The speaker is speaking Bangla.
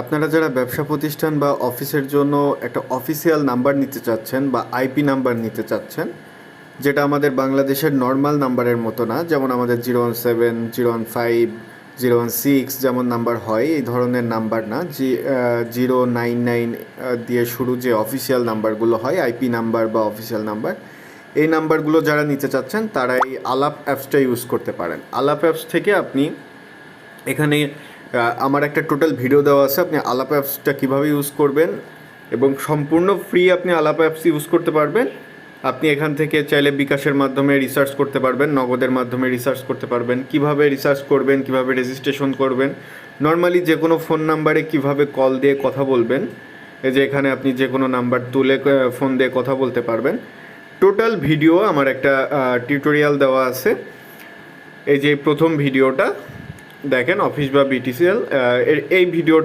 আপনারা যারা ব্যবসা প্রতিষ্ঠান বা অফিসের জন্য একটা অফিসিয়াল নাম্বার নিতে চাচ্ছেন বা আইপি নাম্বার নিতে চাচ্ছেন, যেটা আমাদের বাংলাদেশের নর্মাল নাম্বারের মতো না, যেমন আমাদের 017, 015, 016 যেমন নাম্বার হয়, এই ধরনের নাম্বার না। 099 দিয়ে শুরু যে অফিসিয়াল নাম্বারগুলো হয়, আইপি নাম্বার বা অফিসিয়াল নাম্বার, এই নাম্বারগুলো যারা নিতে চাচ্ছেন তারা এই আলাপ অ্যাপসটা ইউজ করতে পারেন। আলাপ অ্যাপস থেকে আপনি এখানে আমার একটা টোটাল ভিডিও দেওয়া আছে, আপনি আলাপ অ্যাপসটা কীভাবে ইউজ করবেন এবং সম্পূর্ণ ফ্রি আপনি আলাপ অ্যাপস ইউজ করতে পারবেন। আপনি এখান থেকে চাইলে বিকাশের মাধ্যমে রিসার্চ করতে পারবেন, নগদের মাধ্যমে রিসার্চ করতে পারবেন, কিভাবে রিসার্চ করবেন, কিভাবে রেজিস্ট্রেশন করবেন, নর্মালি যে কোনো ফোন নাম্বারে কিভাবে কল দিয়ে কথা বলবেন, এই যে এখানে আপনি যে কোনো নাম্বার তুলে ফোন দিয়ে কথা বলতে পারবেন। টোটাল ভিডিও আমার একটা টিউটোরিয়াল দেওয়া আছে। এই যে প্রথম ভিডিওটা দেখেন, অফিস বা বিটিসিএল, এই ভিডিওটা